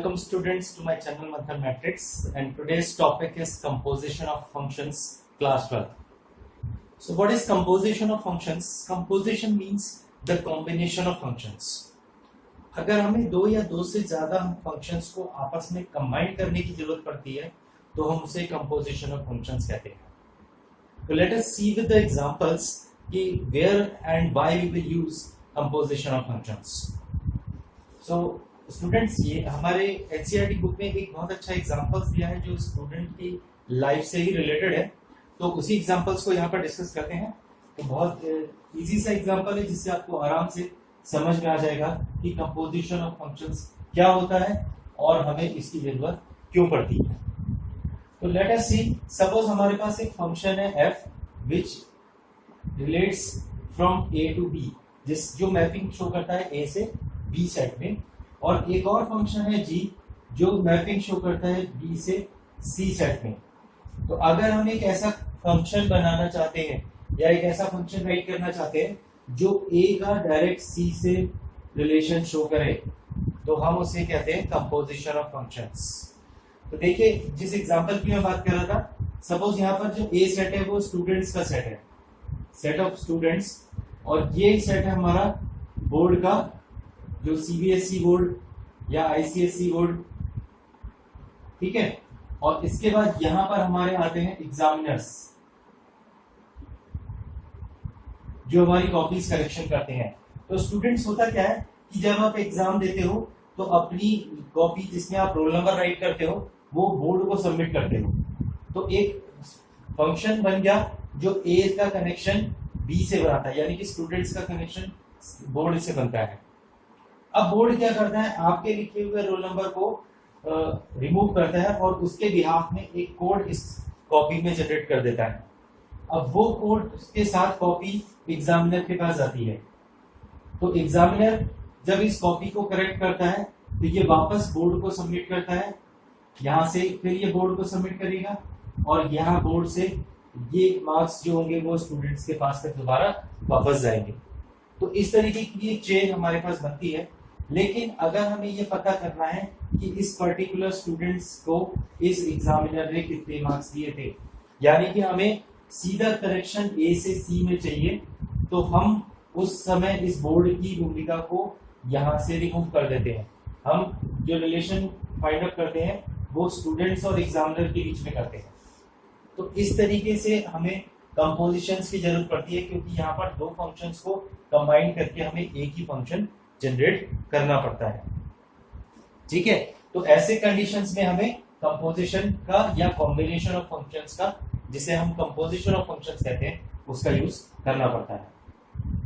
welcome students to my channel Mathematics, and today's topic is composition of functions, class 12. So what is composition of functions? Composition means the combination of functions. अगर हमें दो या दो से ज्यादा functions को आपस में कंबाइन करने की जरूरत पड़ती है तो हम उसे composition of functions कहते हैं. So let us see with the examples कि where and why we will use composition of functions. So students, ये हमारे एनसीईआरटी बुक में एक बहुत अच्छा एग्जांपल्स दिया है जो स्टूडेंट की लाइफ से ही रिलेटेड है, तो उसी एग्जांपल्स को यहाँ पर डिस्कस करते हैं. तो बहुत इजी सा एग्जांपल है जिससे आपको आराम से समझ में आ जाएगा कि कंपोजिशन ऑफ फंक्शंस क्या होता है और हमें इसकी जरूरत क्यों पड़ती है. तो लेट अस सी, सपोज हमारे पास एक फंक्शन है f which relates from a to b, जो मैपिंग शो करता है a से b सेट में, और एक और फंक्शन है g जो मैपिंग शो करता है b से c सेट में. तो अगर हम एक ऐसा फंक्शन बनाना चाहते हैं या एक ऐसा फंक्शन राइट करना चाहते हैं जो a का डायरेक्ट c से रिलेशन शो करे तो हम उसे कहते हैं कंपोजिशन ऑफ फंक्शंस. तो देखिए, जिस एग्जांपल की मैं बात कर रहा था, सपोज यहाँ पर जो a सेट है वो स्टूडेंट्स का सेट है, सेट ऑफ स्टूडेंट्स, और ये सेट है हमारा बोर्ड का, जो सीबीएसई बोर्ड या आईसीएसई बोर्ड, ठीक है. और इसके बाद यहां पर हमारे आते हैं एग्जामिनर्स जो हमारी कॉपीज करेक्शन करते हैं. तो स्टूडेंट्स होता क्या है कि जब आप एग्जाम देते हो तो अपनी कॉपी जिसमें आप रोल नंबर राइट करते हो वो बोर्ड को सबमिट करते हो. तो एक फंक्शन बन गया जो ए का कनेक्शन बी से बनाता है, यानी कि स्टूडेंट्स का कनेक्शन बोर्ड से बनता है. अब बोर्ड क्या करता है, आपके लिखे हुए रोल नंबर को रिमूव करता है और उसके बिहाफ में एक कोड इस कॉपी में जनरेट कर देता है. अब वो कोड के साथ कॉपी एग्जामिनर के पास जाती है. तो एग्जामिनर जब इस कॉपी को करेक्ट करता है तो ये वापस बोर्ड को सबमिट करता है, यहाँ से फिर ये बोर्ड को सबमिट करेगा और यहाँ बोर्ड से ये मार्क्स जो होंगे वो स्टूडेंट्स के पास तक दोबारा वापस जाएंगे. तो इस तरीके की एक चेन हमारे पास बनती है. लेकिन अगर हमें ये पता करना है कि इस पर्टिकुलर स्टूडेंट्स को इस एग्जामिनर ने कितने मार्क्स दिए थे, यानी कि हमें सीधा करेक्शन ए से सी में चाहिए, तो हम उस समय इस बोर्ड की भूमिका को यहाँ से रिमूव कर देते हैं. हम जो रिलेशन फाइंड आउट करते हैं वो स्टूडेंट्स और एग्जामिनर के बीच में करते हैं. तो इस तरीके से हमें कंपोजिशंस की जरूरत पड़ती है, क्योंकि यहाँ पर दो फंक्शंस को कंबाइन करके हमें एक ही फंक्शन जनरेट करना पड़ता है. ठीक है, तो ऐसे कंडीशंस में हमें कंपोजिशन का या कॉम्बिनेशन ऑफ फंक्शंस का, जिसे हम कंपोजिशन ऑफ फंक्शंस कहते हैं, उसका यूज करना पड़ता है.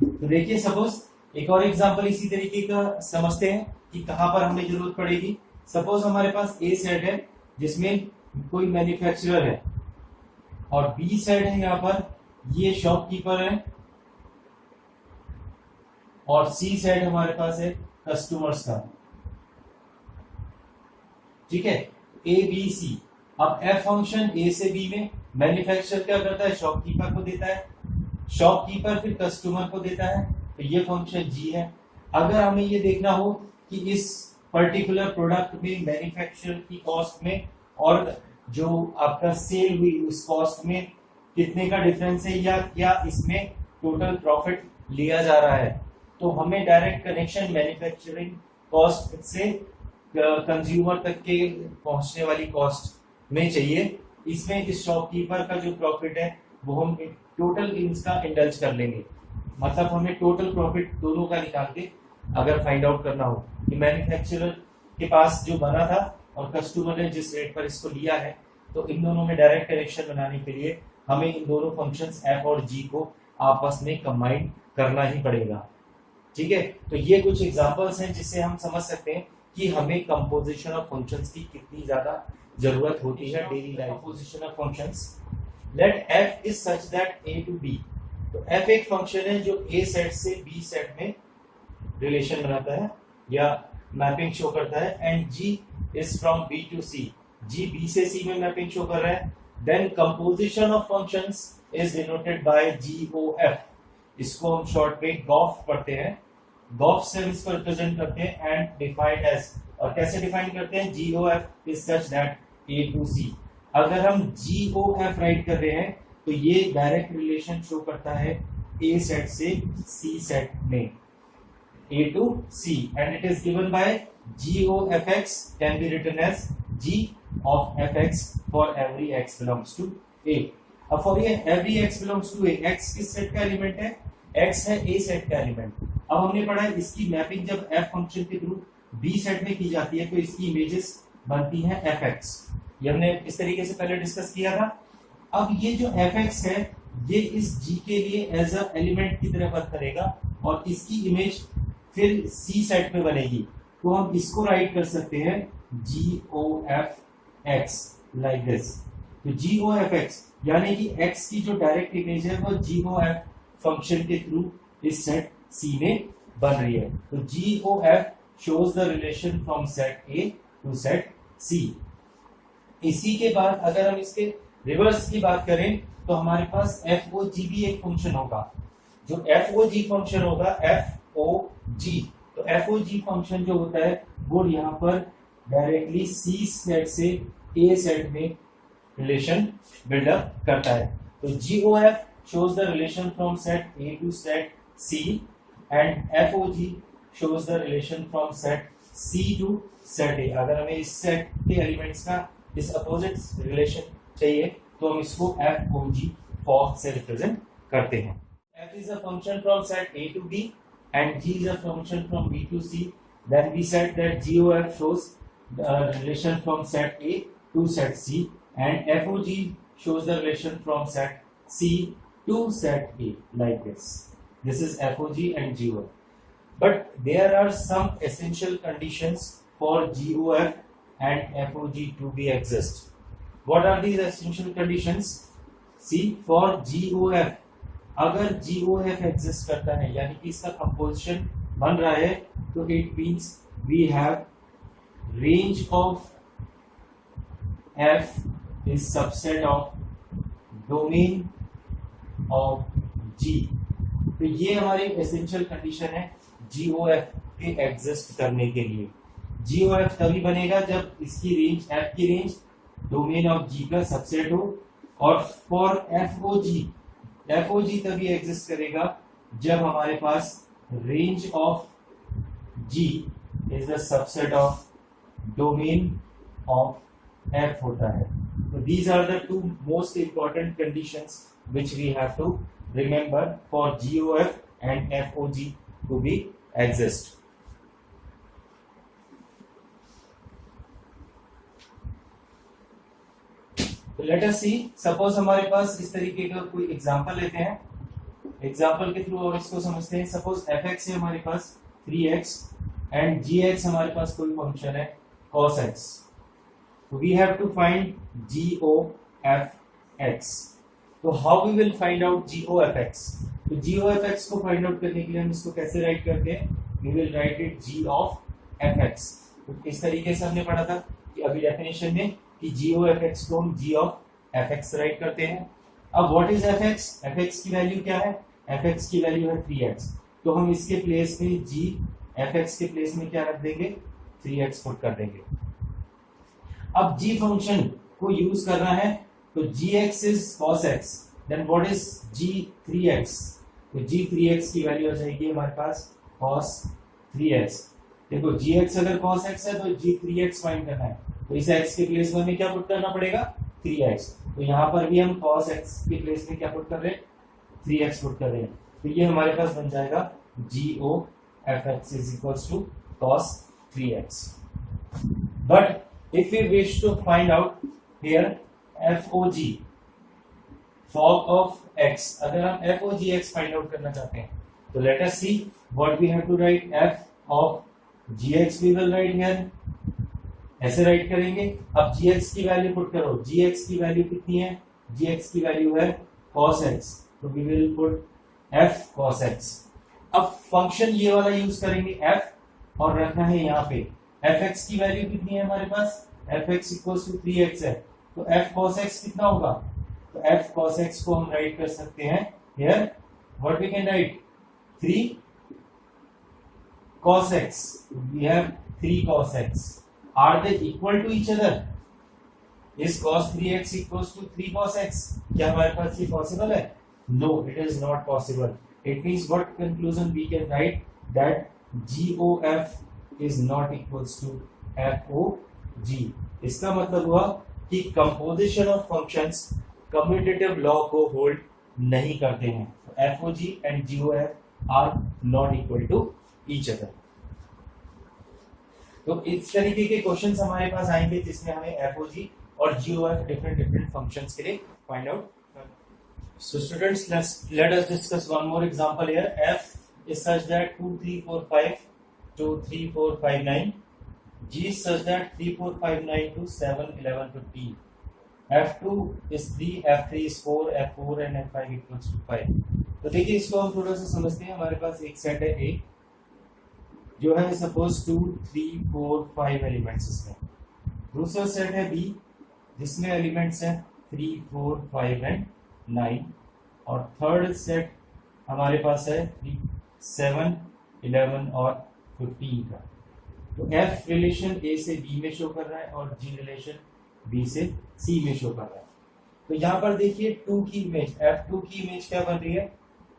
तो देखिए, सपोज एक और एग्जांपल इसी तरीके का समझते हैं कि कहां पर हमें जरूरत पड़ेगी. सपोज हमारे पास ए सेट है जिसमें कोई मैन्युफैक्चरर है और बी साइड है यहाँ पर ये शॉपकीपर है और सी साइड हमारे पास है कस्टमर्स का. ठीक है, ए बी सी. अब एफ फंक्शन ए से बी में मैन्युफैक्चरर क्या करता है, शॉपकीपर को देता है, शॉपकीपर फिर कस्टमर को देता है, तो ये फंक्शन जी है. अगर हमें ये देखना हो कि इस पर्टिकुलर प्रोडक्ट में मैन्युफैक्चर की कॉस्ट में और जो आपका सेल हुई उस कॉस्ट में कितने का डिफरेंस है, या क्या इसमें टोटल प्रॉफिट लिया जा रहा है, तो हमें डायरेक्ट कनेक्शन मैन्युफैक्चरिंग कॉस्ट से कंज्यूमर तक के पहुंचने वाली कॉस्ट में चाहिए. इसमें इस शॉपकीपर का जो प्रॉफिट है वो हम टोटल गेन्स का इंडल्ज कर लेंगे. मतलब हमें टोटल प्रॉफिट दोनों का निकाल के अगर फाइंड आउट करना हो कि मैन्युफैक्चरर के पास जो बना था और कस्टमर ने जिस रेट पर इसको लिया है, तो इन दोनों में डायरेक्ट कनेक्शन बनाने के लिए हमें इन दोनों फंक्शंस f और g को आपस में कंबाइन करना ही पड़ेगा. ठीक है, तो ये कुछ एग्जांपल्स हैं जिससे हम समझ सकते हैं कि हमें कंपोजिशन ऑफ फंक्शंस की कितनी ज्यादा जरूरत होती है daily life. Composition of functions, let f is such that a to b. तो f एक फंक्शन है जो a सेट से b सेट में रिलेशन बनाता है या मैपिंग शो करता है, and g is from b to c. g b से c में मैपिंग शो कर रहा है. Then composition of functions is denoted by GOF. इसको हम शॉर्ट में गॉफ पढ़ते हैं. गॉफ से हम इसको रिप्रेजेंट करते हैं एंड डिफाइंड एज और कैसे डिफाइन करते हैं, GOF is such that A to C। अगर हम GOF राइट कर रहे हैं तो ये डायरेक्ट रिलेशन शो करता है A सेट से C सेट में, A to C, and it is given by GOFX can be written as G of fx for every x belongs to A। अब फॉर ये every x belongs to A, x किस set का element है, x है A set का element. अब हमने पढ़ा है इसकी मैपिंग जब f फंक्शन के थ्रू B सेट में की जाती है तो इसकी इमेजेस बनती हैं fx, ये हमने इस तरीके से पहले डिस्कस किया था। अब ये जो fx है ये इस G के लिए एज अ एलिमेंट की तरह वर्क करेगा और इसकी इमेज फिर C सेट में बनेगी, तो हम इसको राइट कर सकते हैं GOFX लाइक दिस। तो GOFX यानी कि x की जो डायरेक्ट इमेज है वो GOF फंक्शन के थ्रू इस सेट C में बन रही है। तो GOF shows the relation from set A to set C। इसी के बाद अगर हम इसके रिवर्स की बात करें तो हमारे पास FOG भी एक फंक्शन होगा। जो FOG फंक्शन होगा FOG, तो FOG फंक्शन जो होता है वो यहाँ पर डायरेक्टली C सेट से A सेट में रिलेशन बिल्डअप करता है। तो GOF shows the relation from set A to set C and FOG shows the relation from set C to set A। अगर हमें इस सेट के एलिमेंट्स का इस अपोजिट रिलेशन चाहिए तो हम इसको FOG फॉर्म से रिप्रेजेंट करते हैं। F is a function from set A to B and G is a function from B to C। Then we said that GOF shows the relation from set A to set C and FOG shows the relation from set C to set A like this. This is FOG and GOF. But there are some essential conditions for GOF and FOG to be exist. What are these essential conditions? See, for GOF, अगर GOF exist करता है यानी कि इसका composition बन रहा है तो it means we have range of F is subset of domain of G। तो ये हमारी एसेंशियल कंडीशन है GOF के एग्जिस्ट करने के लिए। GOF तभी बनेगा जब इसकी रेंज F की रेंज डोमेन ऑफ G का सबसेट हो, और फॉर FOG तभी एग्जिस्ट करेगा जब हमारे पास range of G is the subset of domain of F होता है। So these are the two most important conditions which we have to remember for GOF and FOG to be exist। तो let us see, suppose हमारे पास इस तरीके का कोई example लेते हैं, एग्जांपल के थ्रू और इसको समझते हैं। सपोज fx है हमारे पास 3x एंड gx हमारे पास कोई फंक्शन है cos x। We have to find GOFX। तो how we will find out GOFX? तो GOFX को फाइंड आउट करने के लिए हम इसको कैसे राइट करते हैं? We will write it G of fx। तो इस तरीके से हमने पढ़ा था कि अभी डेफिनेशन में कि GOFX को हम G of fx राइट करते हैं। अब what is fx? fx की वैल्यू क्या है? fx की वैल्यू है 3x। तो हम इसके प्लेस में fx के प्लेस में क्या रख देंगे? 3x पुट कर देंगे। अब G फंक्शन को यूज करना है तो gx is cos x, then what is g3x? तो g3x की वैल्यू आ जाएगी हमारे पास cos 3x। देखो gx अगर cos x है तो g3x फाइंड करना है, तो इस x के प्लेस में हमें क्या पुट करना पड़ेगा? 3x। तो यहाँ पर भी हम cos x के प्लेस में क्या पुट कर रहे हैं? 3x पुट कर रहे हैं। तो ये हमारे पास बन जाएगा GOFX is equals to cos 3x। But if we wish to find out here FOG fog of x, अगर हम FOGX फाइंड आउट करना चाहते हैं तो let us see what we have to write। F of gx we will write here, ऐसे right करेंगे। अब gx की वैल्यू पुट करो, gx की वैल्यू कितनी है? gx की वैल्यू है cos x, तो we will put f cos x। अब फंक्शन ये वाला यूज करेंगे f और रखना है यहाँ पे fx की वैल्यू कितनी है हमारे पास? fx इक्वल्स टू 3x है, तो f cos x कितना होगा? तो f cos x को हम राइट कर सकते हैं here what we can write 3 cos x। we have 3 cos x. Are they equal to each other? Is cos 3x equals to 3 cos x? क्या हमारे पास ये possible है? No, it is not possible. It means what conclusion we can write? That GOF is not equals to FOG. इसका मतलब हुआ कि composition of functions commutative law को hold नहीं करते हैं. FOG and GOF are not equal to each other. तो इस तरीके के क्वेश्चंस हमारे पास आएंगे जिसमें हमें FOG और GOF डिफरेंट फंक्शंस के लिए find out. So students, let us discuss one more example here. F is such that 2, 3, 4, 5 to 3, 4, 5, 9. G is such that 3, 4, 5, 9 to 7, 11, 15. F2 is 3, F3 is 4, F4 and F5 equals to 5. तो देखिए इसको हम थोड़ा सा समझते हैं. हमारे पास एक सेट है A जो है सपोज 2, 3, 4, 5 एलिमेंट्स इसमें. दूसरा सेट है B जिसमें एलिमेंट्स हैं 3, 4, 5 एंड 9. और थर्ड सेट हमारे पास है 7, 11 और 15 का. तो F रिलेशन A से B में शो कर रहा है और G रिलेशन B से C में शो कर रहा है. तो यहाँ पर देखिए 2 की इमेज, F2 की इमेज क्या बन रही है?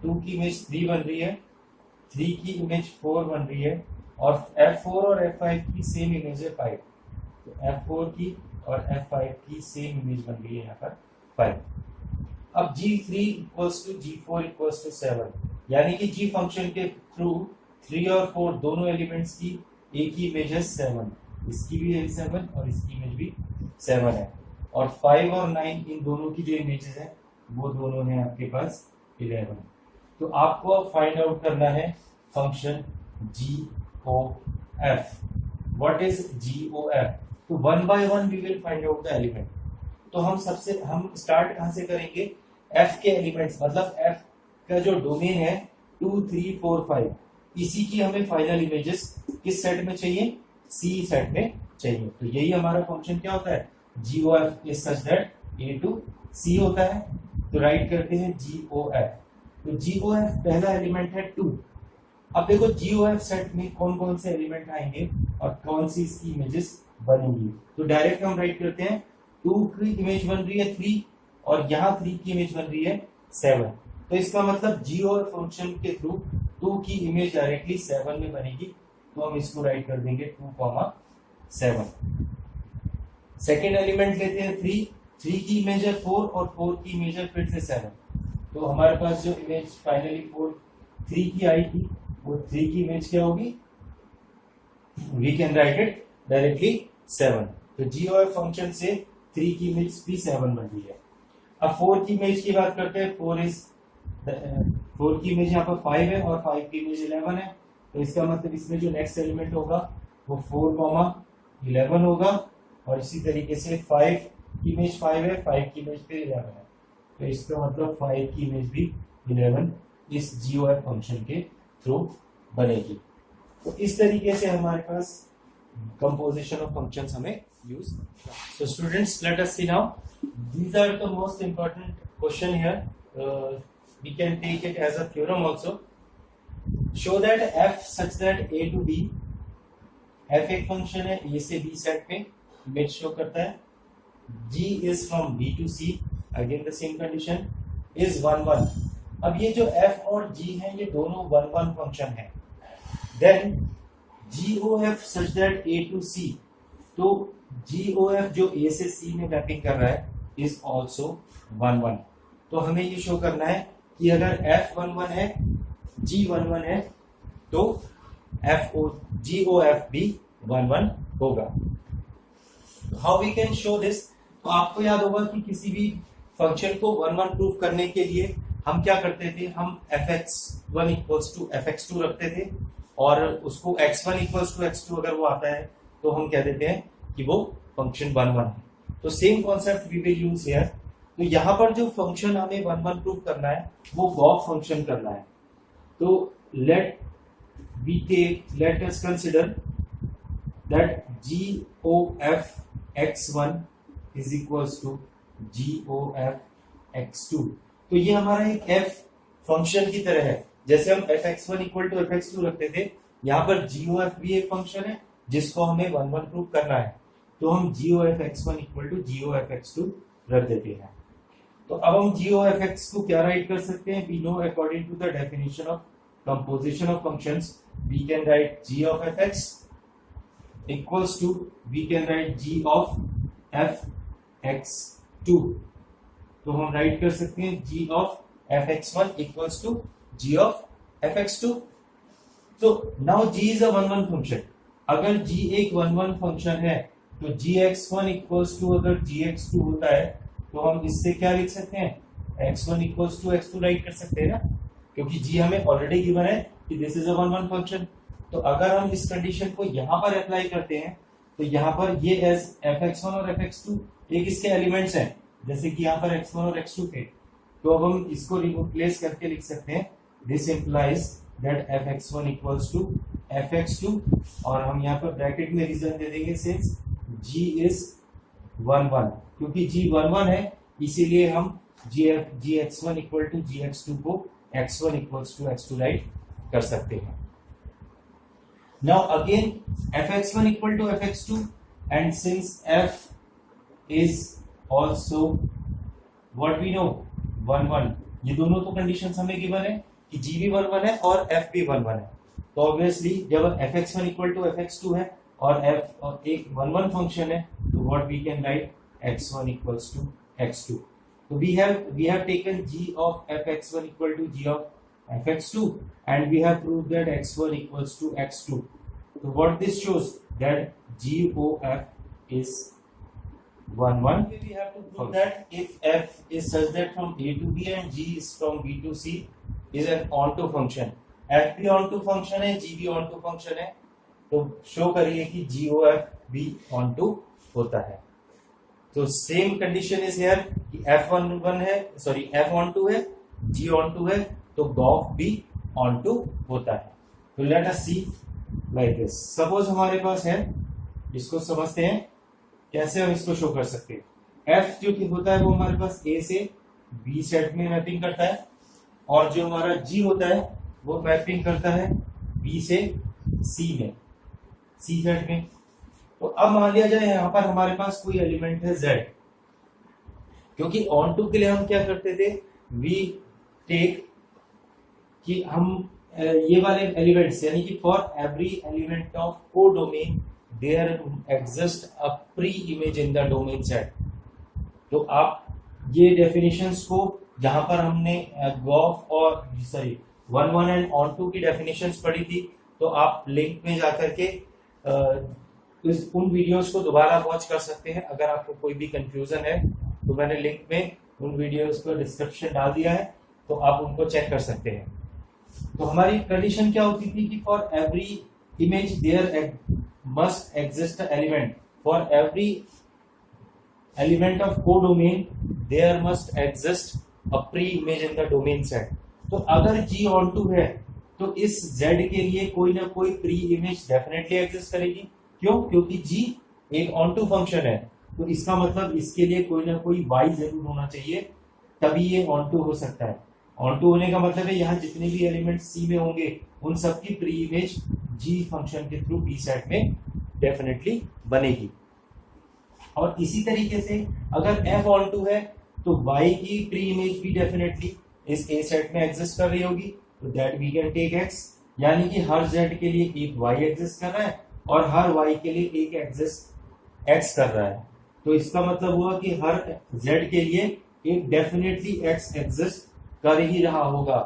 2 की इमेज 3 बन रही है, 3 की इमेज 4 बन रही है और F4 और F5 की सेम इमेज है 5. तो F4 की और F5 की सेम इमेज बन रही है यहाँ पर 5. अब G3 equals to G4 equals to 7, यानी कि G फंक्शन के थ्रू 3 और 4 दोनों एलिमेंट्स की एक ही इमेज है 7. इसकी भी है 7 और इसकी इमेज भी 7 है. और 5 और 9 इन दोनों की जो इमेजेस हैं वो दोनों हैं आपके पास 11. तो आपको अब फाइंड आउट करना है function GOF. What is GOF? तो one by one we will find out the element. तो हम स्टार्ट कहां से करेंगे? F के एलिमेंट्स, मतलब F का जो डोमेन है 2, 3, 4, 5, इसी की हमें फाइनल इमेजेस किस सेट में चाहिए? C सेट में चाहिए. तो यही हमारा फंक्शन क्या होता है? GOF is such that A to C होता है. तो राइट करते हैं GOF. तो GOF पहला एलिमेंट है 2. अब देखो GOF सेट में कौन कौन से एलिमेंट आएंगे और कौन सी इसकी इमेजेस बनेंगी. तो डायरेक्ट हम राइट करते हैं 2 की इमेज बन रही है 3 और यहाँ 3 की इमेज बन रही है 7. तो इसका मतलब GOF फंक्शन के थ्रू 2 की इमेज डायरेक्टली 7 में बनेगी. तो हम इसको राइट कर देंगे 2,7. सेकेंड एलिमेंट लेते हैं 3. 3 की इमेज है 4 और 4 की इमेज है फिर से 7. तो हमारे पास जो इमेज फाइनली 3 की आई थी वो 3 की इमेज क्या होगी? We can write it directly 7. तो GOF फंक्शन से 3 की इमेज भी 7 बन रही है. अब 4 की इमेज की बात करते हैं. 4 की इमेज यहाँ पर 5 है और 5 की इमेज 11 है. तो इसका मतलब इसमें जो नेक्स्ट एलिमेंट होगा वो 4,11 होगा. और इसी तरीके से 5 की इमेज 5 है, 5 की इमेज फिर 11 है. तो इसका मतलब 5 की इमेज भी 11 इस GOF फंक्शन के थ्रू बनेगी. तो इस तरीके से हमारे पास कंपोजिशन ऑफ फंक्शंस हमें use. So students, let us see now. These are the most important question here. We can take it as a theorem also. Show that F such that A to B. F एक function है A से B set में image show करता है. G is from B to C. Again the same condition is 1, 1. अब ये जो F और G हैं ये दोनों 1, 1 फंक्शन है. Then GOF such that A to C. तो GOF जो A से C में मैपिंग कर रहा है is also 1, 1. तो हमें ये शो करना है कि अगर F 1, 1 है, G 1, 1 है तो GOF भी 1, 1 होगा. How we can show this? तो आपको याद होगा कि किसी भी फंक्शन को 1, 1 प्रूव करने के लिए हम क्या करते थे? हम fx1 इक्वल्स टू fx2 रखते थे और उसको x1 इक्वल्स टू x2 अगर वो आता है तो हम कह देते हैं कि वो फंक्शन 1, 1 है. तो same concept we will use here. तो यहाँ पर जो फंक्शन हमें 1, 1 प्रूव करना है वो गॉफ फंक्शन करना है. तो let us consider that GOF x1 is equals to GOF x2. तो ये हमारा एक f फंक्शन की तरह है. जैसे हम fx1 इक्वल टू fx2 रखते थे, यहाँ पर GOF भी एक फंक्शन है, जिसको हमें 1 1 प्रूव करना है, तो हम g of x1 equal to g of x2 रख देते हैं। तो अब हम g of x2 क्या राइट कर सकते हैं? We know according to the definition of composition of functions we can write g of fx equals to we can write g of fx2। तो हम राइट कर सकते हैं g of fx1 equals to g of fx2। तो now g is a 1 1 function. अगर g एक 1 1 function है तो gx1 equals to अगर gx2 होता है तो हम इससे क्या लिख सकते हैं? x1 equals to x2 right कर सकते हैं ना, क्योंकि g हमें ऑलरेडी गिवन है कि दिस इज अ 1 1 फंक्शन। तो अगर हम इस कंडीशन को यहाँ पर अप्लाई करते हैं तो यहाँ पर ये एज fx1 और fx2 एक इसके एलिमेंट्स हैं, जैसे कि यहाँ पर x1 और x2 थे, तो अब हम इसको रिप्लेस करके लिख सकते हैं this implies that fx1 equals to fx2, और हम यहाँ पर ब्रैकेट में रीजन दे देंगे सिंस g इज 1 1, क्योंकि g 1 1 है इसीलिए हम gx1 इक्वल टू gx2 को x1 equals to x2 right कर सकते हैं। Now again fx1 equal to fx2, and since f is also what we know 1 1, ये दोनों तो कंडीशंस हमें गिवन है कि g भी 1 1 है और f भी 1 1 है, तो ऑब्वियसली जब fx1 equal to fx2 है और f और एक 1 1 फंक्शन है तो what we can write x1 equals to x2। तो we have taken g of fx1 equal to g of fx2 and we have proved that x1 equals to x2। So what this shows that g of f is 1 1। We have to prove that if f is such that from a to b and g is from b to c is an onto function, f भी onto function है, g भी onto function है, तो show करिए कि g of f भी onto होता है। तो सेम कंडीशन इज हियर कि f11 है, सॉरी f onto है, g onto है, तो gof भी onto होता है। तो let us see like this. Suppose हमारे पास है, इसको समझते हैं कैसे हम इसको शो कर सकते हैं। f जो कि होता है वो हमारे पास a से b सेट में मैपिंग करता है, और जो हमारा g होता है वो मैपिंग करता है b से c में, c सेट में। तो अब मान लिया जाए यहाँ पर हमारे पास कोई एलिमेंट है z, क्योंकि ऑन टू के लिए हम क्या करते थे, वी टेक कि हम ये वाले एलिमेंट्स यानी कि for every element of codomain there exist a pre image in the domain set. तो आप ये डेफिनेशंस को जहां पर हमने गॉफ और सॉरी 1 1 एंड ऑन टू की डेफिनेशंस पढ़ी थी, तो आप लिंक में जाकर के उन वीडियोस को दोबारा वॉच कर सकते हैं। अगर आपको कोई भी कंफ्यूजन है तो मैंने लिंक में उन वीडियोस को डिस्क्रिप्शन डाल दिया है, तो आप उनको चेक कर सकते हैं। तो हमारी कंडीशन क्या होती थी कि for every image there must exist element, for every element of codomain there must exist a pre image in the domain set. तो अगर g ऑन है तो इस z के लिए कोई ना कोई प्री इमेज डेफिनेटली एग्जिस्ट करेगी। क्यों? क्योंकि g एक ऑन टू फंक्शन है, तो इसका मतलब इसके लिए कोई ना कोई y जरूर होना चाहिए, तभी ये ऑन टू हो सकता है। ऑन टू होने का मतलब है यहाँ जितने भी एलिमेंट C में होंगे उन सबकी प्री इमेज G फंक्शन के थ्रू B सेट में डेफिनेटली बनेगी। और इसी तरीके से अगर F ऑन टू है तो Y की प्री इमेज भी डेफिनेटली इस A सेट में एग्जिस्ट कर रही होगी, तो that we can take X, यानी कि हर Z के लिए एक Y एग्जिस्ट कर रहा है और हर Y के लिए एक एग्जिस्ट X कर रहा है। तो इसका मतलब हुआ कि हर Z के लिए एक डेफिनेटली X एग्जिस्ट कर ही रहा होगा।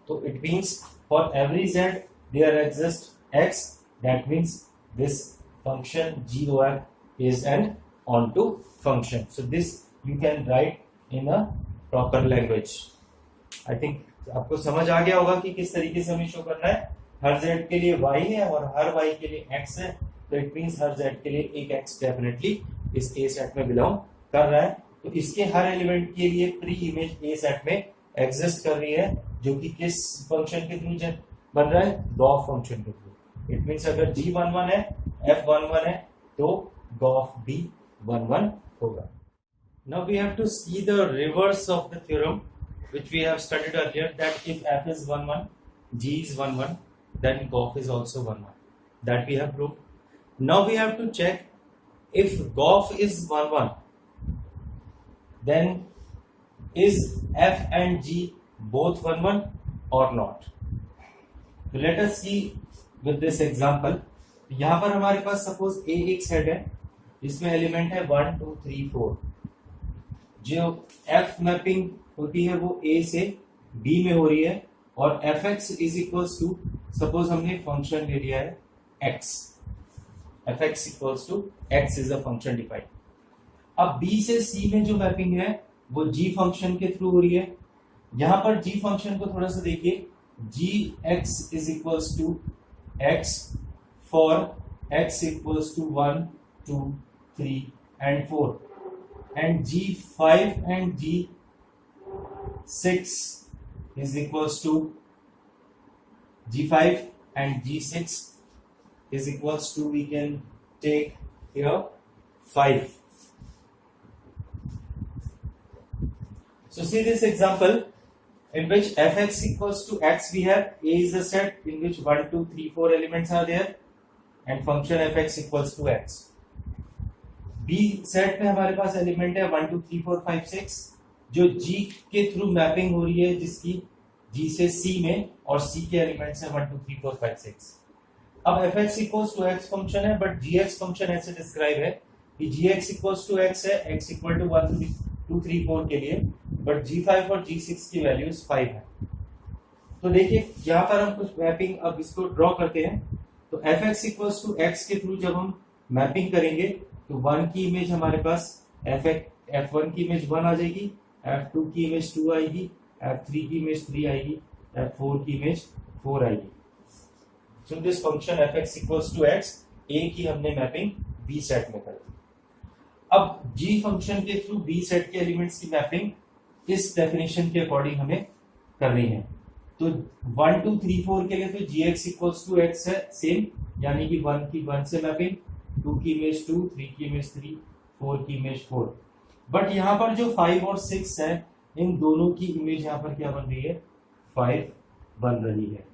तो it means for every z there exist x, that means this function g of f is an onto function. So this you can write in a proper language. I think आपको समझ आ गया होगा कि किस तरीके से हमें शो करना है। हर z के लिए y है और हर y के लिए x है, तो इट मीन्स हर z के लिए एक x डेफिनेटली इस a सेट में बिलोंग कर रहा है। तो इसके हर एलिमेंट के लिए प्री इमेज a सेट में एग्जिस्ट कर रही है, जो कि किस फंक्शन के थ्रू बन रहा है, गॉफ फंक्शन के थ्रू। इट मींस अगर g 1 1 है, f 1 1 है, तो गॉफ भी 1 1 होगा। Now we have to see the reverse of the theorem which we have studied earlier, that if f is 1 1, g is 1 1, then gof is also 1 1, that we have proved. Now we have to check if golf is 1 1, then is f and g both 1 1 or not. So let us see with this example. यहां पर हमारे पास suppose a एक set है जिसमें element है 1 2 3 4. जो f mapping होती है वो a से b में हो रही है और fx is equals to, suppose हमने फंक्शन ले लिया है x, fx equals to x इज अ फंक्शन डिफाइंड. अब b से c में जो मैपिंग है वो g फंक्शन के थ्रू हो रही है. यहां पर g फंक्शन को थोड़ा सा देखिए, gx is equals to x for x equals to 1 2 3 and 4, and g5 and g6 is equals to g5 and g6 is equals to, we can take here 5. So see this example in which fx equals to x, we have a is a set in which 1 2 3 4 elements are there and function fx equals to x. b set में हमारे पास element है 1 2 3 4 5 6 जो g के through mapping हो रही है, जिसकी g से c में, और c के एलिमेंट्स है 1 2 3 4 5 6. अब fx equals to x function है, बट gx फंक्शन ऐसे डिस्क्राइब है कि gx इक्वल्स टू x है, x इक्वल टू 1 2 3 4 के लिए, बट g5 और g6 की वैल्यूज 5 है. तो देखिए यहाँ पर हम कुछ मैपिंग अब इसको ड्रॉ करते हैं. तो fx इक्वल्स टू x के थ्रू जब हम मैपिंग करेंगे तो 1 की इमेज हमारे पास f1 की इमेज 1 आ जाएगी, f2 की इमेज 2 आएगी, f3 की इमेज 3 आएगी, f4 की इमेज 4 आएगी. So this function fx equals to x, a की हमने मैपिंग b सेट में कर दी. अब g फंक्शन के थ्रू b सेट के एलिमेंट्स की मैपिंग इस डेफिनेशन के अकॉर्डिंग हमें करनी है. तो 1 2 3 4 के लिए तो gx इक्वल्स टू x है सेम, यानी कि 1 की 1 से मैपिंग, 2 की इमेज 2, 3 की इमेज 3, 4 की इमेज 4. बट यहाँ पर जो 5 और 6 है, इन दोनों की इमेज यहाँ पर क्या बन रही है, 5 बन रही है.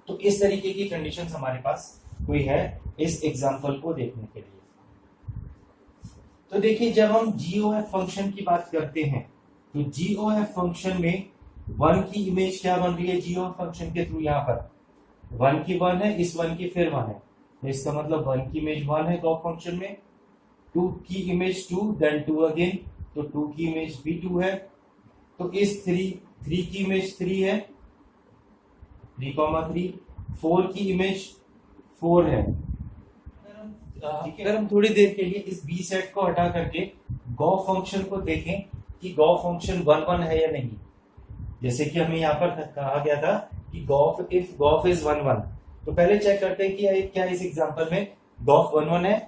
तो इस तरीके की कंडीशंस हमारे पास कोई है इस एग्जांपल को देखने के लिए. तो देखिए जब हम GOF फंक्शन की बात करते हैं तो GOF फंक्शन में 1 की इमेज क्या बन रही है GOF फंक्शन के थ्रू, यहाँ पर 1 की 1 है, इस 1 की फिर 1 है, तो इसका मतलब 1 की इमेज 1 है GOF फंक्शन में, 2 की इमेज 2, देन 2 अगेन, तो 2 की इमेज भी 2 है, तो इस 3 की इमेज 3 है, 3,3, 4 की इमेज 4 है. अगर हम थोड़ी देर के लिए इस बी सेट को हटा करके गॉफ फंक्शन को देखें कि गॉफ फंक्शन 1 1 है या नहीं. जैसे कि हमें यहाँ पर कहा गया था कि गॉफ इफ गॉफ इज 1 1, तो पहले चेक करते हैं कि क्या इस एग्जांपल में गॉफ 1 1 है.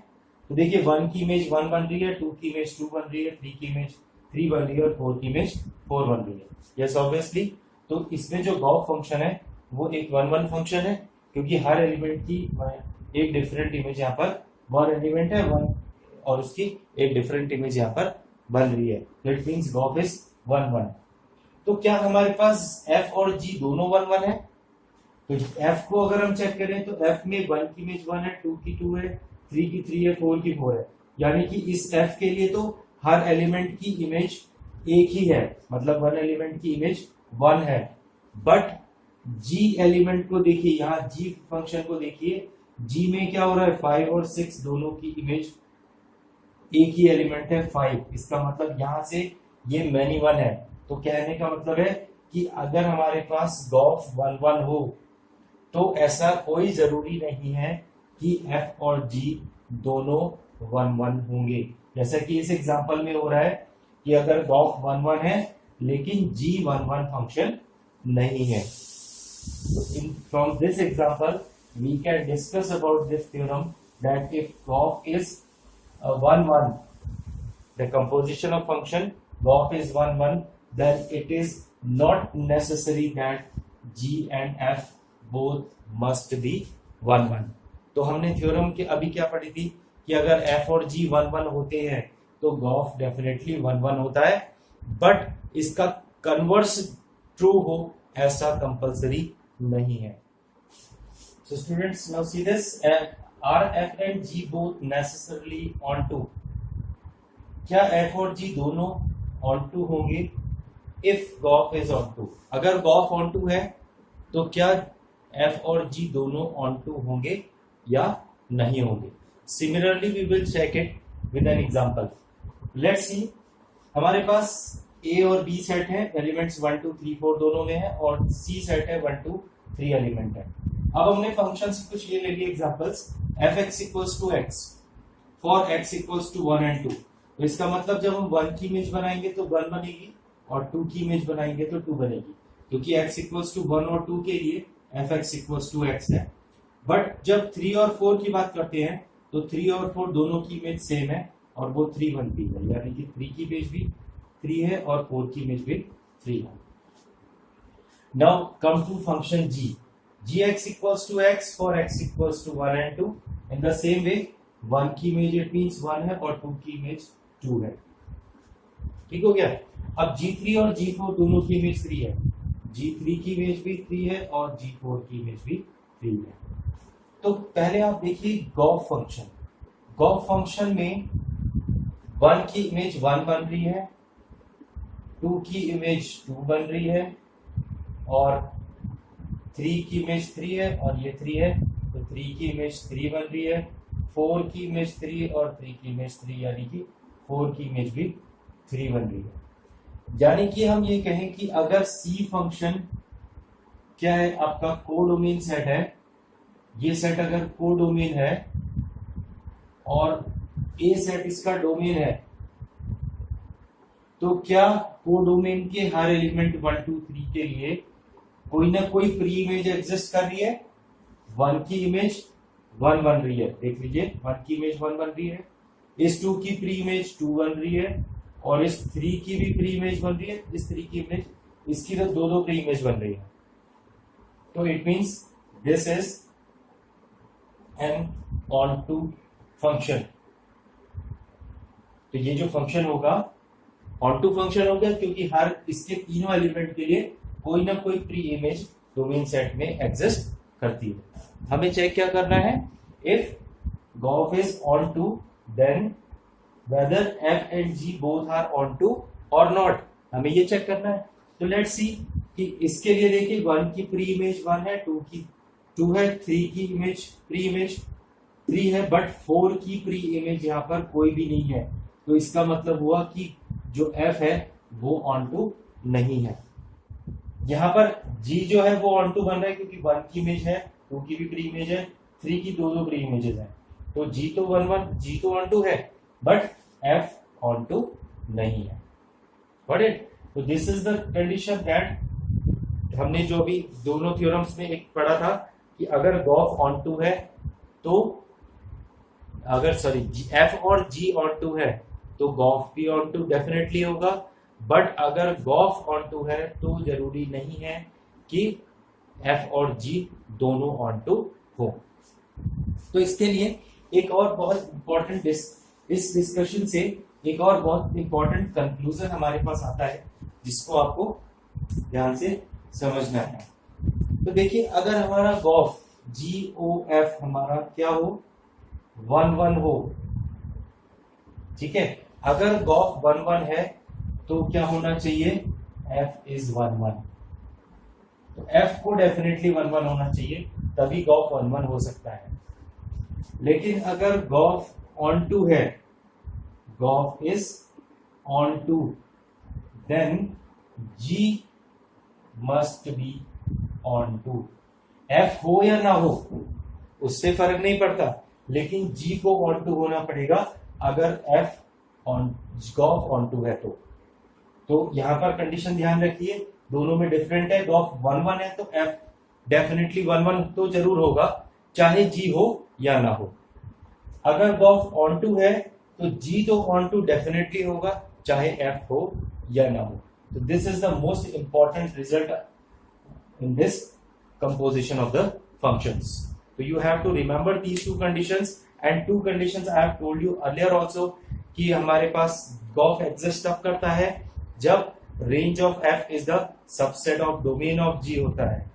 तो देखिए 1 की इमेज 1 बन रही है, 2 की इमेज 2 बन रही है, 3 की इमेज 3 बन रही है और 4 की इमेज 4 बन रही है. Yes obviously. तो इसमें जो गॉफ फंक्शन है वो एक 1 1 फंक्शन है, क्योंकि हर एलिमेंट की एक डिफरेंट इमेज यहाँ पर, वन एलिमेंट है 1 और उसकी एक डिफरेंट इमेज यहाँ पर बन रही है. That means Gauff is 1 1. तो क्या हमारे पास f और g दोनों 1 1 है? तो f को अगर हम चेक करें तो f में 1 की इमेज 1 है, 2 की 2 है, 3 की 3 है, 4 की 4 है, यानी कि इस f के लिए तो हर एलिमेंट की इमेज एक ही है, मतलब 1 एलिमेंट की इमेज 1 है. बट g एलिमेंट को देखिए, यहाँ g फंक्शन को देखिए, g में क्या हो रहा है, 5 और 6 दोनों की इमेज एक ही एलिमेंट है 5. इसका मतलब यहाँ से ये मैनी 1 है. तो कहने का मतलब है कि अगर हमारे पास गॉफ 1 1 हो तो ऐसा कोई जरूरी नहीं है कि f और g दोनों 1 1 होंगे. जैसा कि इस एग्जांपल में हो रहा है कि अगर गॉफ 1 1 है लेकिन g 1 1 फंक्शन नहीं है. तो from this example we can discuss about this theorem that if gauge is 1 1, the composition of function gauge is 1 1, then it is not necessary that g and f both must be 1 1. तो हमने theorem के अभी क्या पढ़ी थी कि अगर f और g 1 1 होते हैं तो गॉफ डेफिनेटली 1 1 होता है, बट इसका कन्वर्स ट्रू हो ऐसा कंपलसरी नहीं है. So students, now see this. Are f and g both necessarily onto, क्या एफ और जी दोनों ऑन टू होंगे? If g o f is onto, अगर गॉफ ऑन टू है तो क्या एफ और जी दोनों ऑन टू होंगे या नहीं होंगे? Similarly we will check it with an example. Let's see, हमारे पास ए और बी सेट है, एलिमेंट्स 1 2 3 4 दोनों में है, और सी सेट है 1 2 3 एलिमेंट है। अब हमने फंक्शंस कुछ ये ले लिए examples, f x equals to x for x equals to 1 and 2। तो इसका मतलब जब हम 1 की इमेज बनाएंगे तो 1 बनेगी, और 2 की इमेज बनाएंगे तो 2 बनेगी, क्योंकि x इक्वल्स टू 1 और 2 के लिए f x equals to x है। बट जब 3 और 4 की बात करते हैं तो 3 और 4 दोनों की इमेज सेम है, और वो 3 बनती है, यानी कि 3 की इमेज भी 3 है और 4 की इमेज भी 3 है। Now come to function g, gx equals to x for x equals to 1 and 2। In the same way 1 की इमेज इट मींस 1 है और 2 की इमेज 2 है। ठीक हो गया। अब g3 और g4 दोनों की इमेज 3 है, g3 की इमेज भी 3 है और g4 की इमेज भी 3 है। तो पहले आप देखिए गॉफ फंक्शन, गॉफ फंक्शन में 1 की इमेज 1 बन रही है, 2 की इमेज 2 बन रही है, और 3 की इमेज 3 है और ये 3 है, तो 3 की इमेज 3 बन रही है, 4 की इमेज 3 और 3 की इमेज 3, यानी कि 4 की इमेज भी 3 बन रही है। यानी कि हम ये कहें कि अगर सी फंक्शन क्या है, आपका कोडोमेन सेट है, ये सेट अगर कोडोमेन है और ए सेट इसका डोमेन है, तो क्या कोडोमेन के हर एलिमेंट 1 2 3 के लिए कोई ना कोई प्री इमेज एग्जिस्ट कर रही है? 1 की इमेज 1 बन रही है, देख लीजिए 1 की इमेज 1 बन रही है, इस 2 की प्री इमेज 2 बन रही है, और इस 3 की भी प्री इमेज बन रही है, इस 3 की इमेज, इसकी तो दो प्री इमेज बन रही है। तो it means this is an onto function. तो ये जो फंक्शन होगा ऑन टू फंक्शन होगा, क्योंकि हर इसके तीनों एलिमेंट के लिए कोई ना कोई प्री इमेज डोमेन सेट में एग्जिस्ट करती है। हमें चेक क्या करना है, if g o f is onto then whether f and g both are on to or not, हमें ये चेक करना है। तो लेट्स सी कि इसके लिए देखिए 1 की प्री इमेज 1 है, 2 की 2 है, 3 की इमेज प्री इमेज 3 है, बट 4 की प्री इमेज यहाँ पर कोई भी नहीं है। तो इसका मतलब हुआ कि जो f है वो ऑन टू नहीं है। यहाँ पर g जो है वो ऑन टू बन रहा है, क्योंकि 1 की इमेज है, 2 की भी प्री इमेज है, 3 की दो प्री इमेजेस है, तो g तो 1 g तो ऑन टू है, बट f ऑन टू नहीं है। Got it? तो this is the condition that हमने जो भी दोनों थ्योरम्स में एक पढ़ा था कि अगर गॉफ ऑन टू है तो अगर f और g ऑन टू है तो गॉफ भी ऑन टू डेफिनेटली होगा, बट अगर गॉफ ऑन टू है तो जरूरी नहीं है कि f और g दोनों ऑन टू हो। तो इसके लिए एक और बहुत इंपॉर्टेंट इस डिस्कशन से एक और बहुत इंपॉर्टेंट कंक्लूजन हमारे पास आता है, जिसको आपको ध्यान से समझना है। तो देखिए, अगर हमारा गॉफ GOF हमारा क्या हो, 1 1 हो, ठीक है, अगर गॉफ 1 1 है तो क्या होना चाहिए, f इज 1 1। तो f को डेफिनेटली 1 1 होना चाहिए, तभी गॉफ 1 1 हो सकता है। लेकिन अगर गॉफ ऑन टू है, g o f is onto, then g must be onto. f हो या ना हो उससे फर्क नहीं पड़ता, लेकिन g को ऑन टू होना पड़ेगा अगर f on g o f onto है तो यहां पर कंडीशन ध्यान रखिए, दोनों में डिफरेंट है। गॉफ 1 1 है तो f डेफिनेटली 1 1 तो जरूर होगा, चाहे g हो या ना हो। अगर गॉफ ऑन टू है तो g तो ऑन टू डेफिनेटली होगा, चाहे f हो या ना हो। तो this is the most important result in this composition of the functions. So you have to remember these two conditions, and two conditions I have told you earlier also कि हमारे पास Gauff exist तब करता है जब range of f is the subset of domain of g होता है,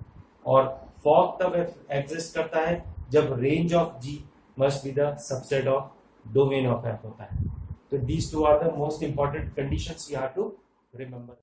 और Fock तब एग्जिस्ट करता है जब range of g must be the subset of domain of f होता है. तो these two are the most important conditions you have to remember.